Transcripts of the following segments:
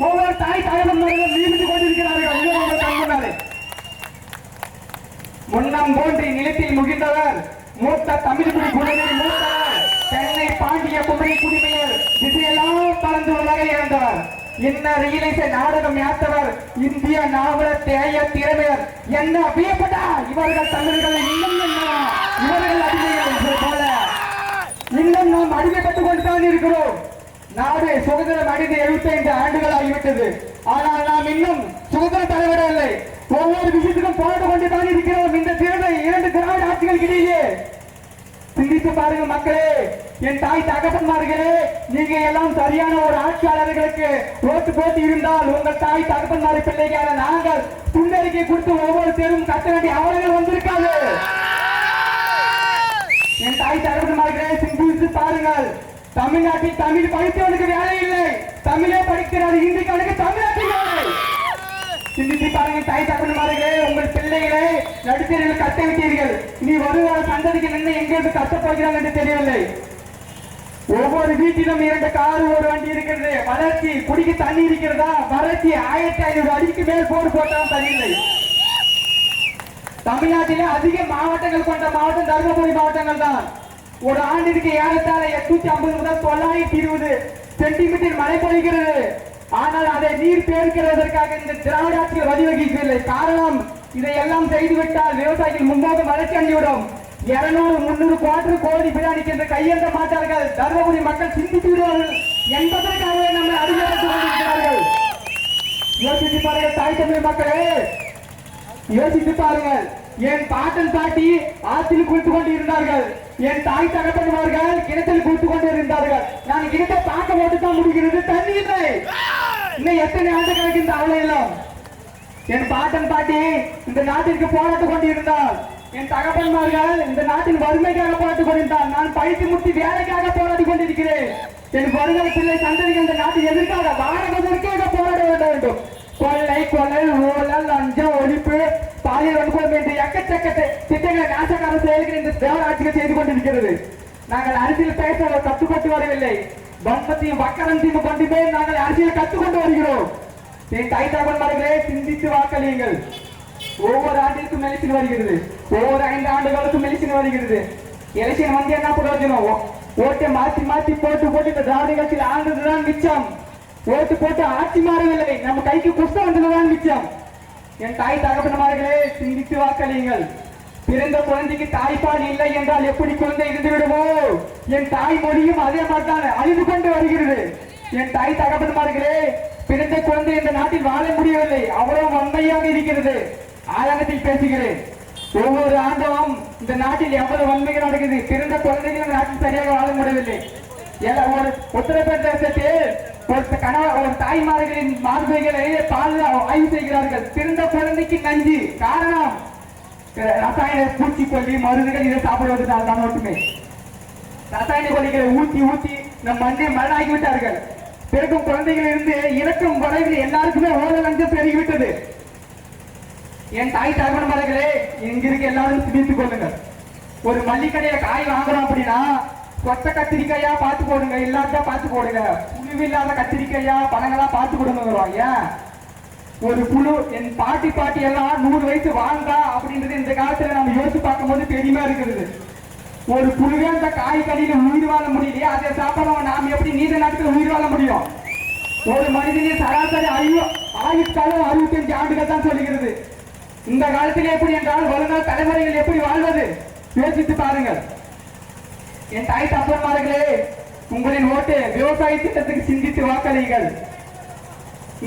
ஒவ்வொரு தாய் தகவல்களும் நியமித்துக் கொண்டிருக்கிறார்கள். முன்னம் போன்றி நிலத்தில் முகின்றவர் மூத்த தமிழ்குடி குடிமையில் மூத்தவர் சென்னை பாண்டிய குமரி குடிமையில் திசையெல்லாம் கலந்து உலகை இழந்தவர் இன்னர் இளைஞர் நாடகம் யாத்தவர் இந்திய நாவல தேய திறமையர் என்ன வியப்பட்டா இவர்கள் தமிழர்களை இன்னும் இவர்கள் அடிமைகள் போல இன்னும் நாம் அடிமைப்பட்டுக் கொண்டுதான் இருக்கிறோம். நாடு சுதந்திரம் அடைந்து 75 ஆண்டுகள் ஆகிவிட்டது. ஆனால் நாம் இன்னும் சுதந்திரம் பெறவிடவில்லை. ஒவ்வொரு விஷயத்துக்கும் போராட்டு கொண்டு தான் இருக்கிறோம். இந்த இரண்டு திராவிட ஆட்சிகள் இடையே சிந்தித்து பாருங்க மக்களே, என் தாய் தகப்பன்மார்களே, நீங்க எல்லாம் சரியான ஒரு ஆட்சியாளர்களுக்கு ஓட்டு போட்டு இருந்தால் உங்கள் தாய் தகப்பன்மாரை பிள்ளைக்கான நாங்கள் துண்டறிக்கை கொடுத்து ஒவ்வொரு தேர்வும் கட்ட வேண்டிய அவர்கள் வந்திருக்காது. என் தாய் தகப்பன்மார்களே, சிந்தித்து பாருங்கள். தமிழ்நாட்டில் தமிழ் படித்தவனுக்கு வேலை இல்லை, தமிழே படிக்கிறார். இந்திக்கானுக்கு தமிழ்நாட்டில் வேலை. சிந்தித்து பாருங்க தாய் தகப்பன்மார்களே, உங்கள் பிள்ளைகளை நடுத்தரில் கட்ட விட்டீர்கள். இனி வருவார சந்ததிக்கு நின்று எங்கிருந்து கட்டப்போகிறார்கள் என்று தெரியவில்லை. ஒவ்வொரு வீட்டிலும் 2 கார் ஒரு வண்டி இருக்கிறது. வளர்ச்சி குடிக்கு தண்ணி இருக்கிறதா? வறட்சி 1500 அடிக்கு மேல் போர் போட்டாலும் தண்ணியில்லை. தமிழ்நாட்டிலே அதிக மாவட்டங்கள் கொண்ட மாவட்டம் தருமபுரி மாவட்டங்கள் தான். ஒரு ஆண்டிற்கு ஏறத்தாழ 850 முதல் 920 சென்டிமீட்டர் மழை பொழிகிறது. ஆனால் அதை நீர் பெருக்கிறதற்காக இந்த திராவிட ஆட்சிகள் வழிவகுக்கவில்லை. காரணம், இதையெல்லாம் செய்துவிட்டால் விவசாயிகள் முன்னோக்கி வளர்ச்சி அடைந்துவிடும். 200-300 கோடி பிராணிக்கு என்று கையெழுந்த மாட்டார்கள். தருமபுரி மக்கள் சிந்தித்து விடுவார்கள் என்பதற்காகவே நம்மை அடிமைப்படுத்திக் கொண்டிருக்கிறார்கள். யோசித்து பாருங்கள் தாய் தமிழ் மக்களே, யோசித்து பாருங்கள். என் பாட்டன் பாட்டி ஆற்றில் குளித்துக் கொண்டு இருந்தார்கள். என் தாய் தகப்பன்மார்கள் கிணற்றில் குளித்துக் கொண்டு இருந்தார்கள். நான் கிணத்தை பார்க்க போட்டு தான் முடிகிறது, தண்ணி இல்லை. இன்னும் எத்தனை ஆண்டு கணக்கு இந்த அவளை எல்லாம். என் பாட்டன் பாட்டி இந்த நாட்டிற்கு போராட்டு கொண்டு இருந்தால், என் தகப்பன்மார்கள் இந்த நாட்டின் வறுமைக்காக போராடி கொண்டிருந்தார். நான் படித்து முட்டி வேலைக்காக போராடி கொண்டிருக்கிறேன். என் வருகிற பிள்ளை சந்ததிகள் இந்த நாட்டில் எதற்காக வாழ்வதற்காக போராட வேண்டும். கொள்ளை கொள்ளல் ஊழல் லஞ்சம் ஒழிப்பு பாலியல் வன்கொடுமை என்ற எக்கச்சக்க திட்டங்களை நாசகார செயல்கள் இந்த திராவிட ஆட்சிகள் செய்து கொண்டிருக்கிறது. நாங்கள் அரசியல் பேச கற்றுக்கொண்டு வரவில்லை. வன்மத்தையும் வக்கரத்தையும் கொண்டுமே நாங்கள் அரசியல் கற்றுக்கொண்டு வருகிறோம். என் தாய் தகவல்மார்களே, சிந்தித்து வாக்களியுங்கள். ஒவ்வொரு ஆண்டிற்கும் மெலிசின் வருகிறது. ஒவ்வொரு 5 ஆண்டுகளுக்கும் மெலிசின் வருகிறது. எலெக்ஷன் வந்து என்ன பிரயோஜனம்? ஓட்டை மாற்றி மாற்றி போட்டு போட்டு இந்த திராவிட கட்சியில் ஆண்டதுதான் மிச்சம். ஓட்டு போட்டு ஆட்சி மாறவில்லை, நம்ம கைக்கு குஷ்டம் வந்ததுதான் மிச்சம். என் தாய் தகப்பன்மார்களே, சிந்தித்து வாக்களியுங்கள். பிறந்த குழந்தைக்கு தாய்ப்பால் இல்லை என்றால் எப்படி குழந்தை இருந்து விடுமோ, என் தாய் மொழியும் அதே மாதிரி அழிந்து கொண்டு வருகிறது. என் தாய் தகப்பன்மார்களே, பிறந்த குழந்தை இந்த நாட்டில் வாழ முடியவில்லை, அவ்வளவு வன்மையாக இருக்கிறது. ஆதங்கத்தில் பேசுகிறேன். ஒவ்வொரு ஆண்டும் இந்த நாட்டில் எவ்வளவு வன்மைகள் நடக்குது. பிறந்த குழந்தைகள் இந்த நாட்டில் சரியாக வாழ முடியவில்லை. ஒரு உத்தரப்பிரதேசத்தில் ஒரு தாய்மார்களின் மார்பைகளை பால் ஆய்வு செய்கிறார்கள். பிறந்த குழந்தைக்கு நஞ்சு. காரணம், ரசாயன பூச்சிக்கொல்லி மருந்துகள் இதை சாப்பிடுவதனால் தான் மட்டுமே. ரசாயன கொல்லிகளை ஊற்றி ஊற்றி நம் மண்ணை மரணாகிவிட்டார்கள். பிறக்கும் குழந்தைகள் இருந்து இறக்கும் வரைவில் எல்லாருக்குமே ஓரளவு லஞ்சம் பெருகிவிட்டது. என் தாய் தகவல்மார்களே, இங்கிருக்கு எல்லாரும் சிந்தித்துக் கொள்ளுங்கள். ஒரு மல்லிக்கடையில காய் வாங்குறோம் அப்படின்னா கொத்த கத்திரிக்காயா பார்த்து போடுங்க, இல்லாத பார்த்து போடுங்க. புழு இல்லாத கத்திரிக்காயா பழங்களா பார்த்து கொடுங்க. ஏன் ஒரு புழு? என் பாட்டி எல்லாம் 100 வயசு வாழ்ந்தா அப்படின்றது இந்த காலத்துல நம்ம யோசிச்சு பார்க்கும் போது பெருமையா இருக்கிறது. ஒரு புழுவே அந்த காய்கறியில உயிர் வாழ முடியலையே, அதை சாப்பிடணும். நாம் எப்படி நீண்ட நாட்கள் உயிர் வாழ முடியும்? ஒரு மனிதனின் சராசரி ஆயுட்காலம் 65 ஆண்டுகள் தான் சொல்லுகிறது. இந்த காலத்திலே எப்படி என்றால் வருங்கால தலைமுறைகள் எப்படி வாழ்வது? யோசித்து பாருங்கள். என் தாய் தகப்பன்மார்களே, உங்களின் ஓட்டு விவசாய திட்டத்துக்கு சிந்தித்து வாக்களியுங்கள்.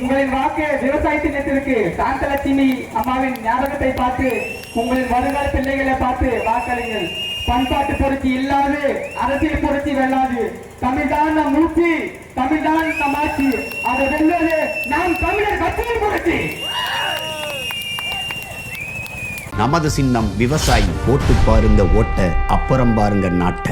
உங்களின் வாக்கு விவசாய திட்டத்திற்கு சாந்தலட்சுமி அம்மாவின் ஞாபகத்தை பார்த்து உங்களின் வருங்கால பிள்ளைகளை பார்த்து வாக்களியுங்கள். பண்பாட்டு புரட்சி இல்லாது அரசியல் புரட்சி வெல்லாது. தமிழ்தான் நம் மூச்சு, தமிழ்தான் நம் ஆட்சி. அதை வெல்வது நாம் தமிழர் கட்சியின் புரட்சி. நமது சின்னம் விவசாயி. ஓட்டு பாருங்க ஓட்ட, அப்புறம் பாருங்க நாட்டை.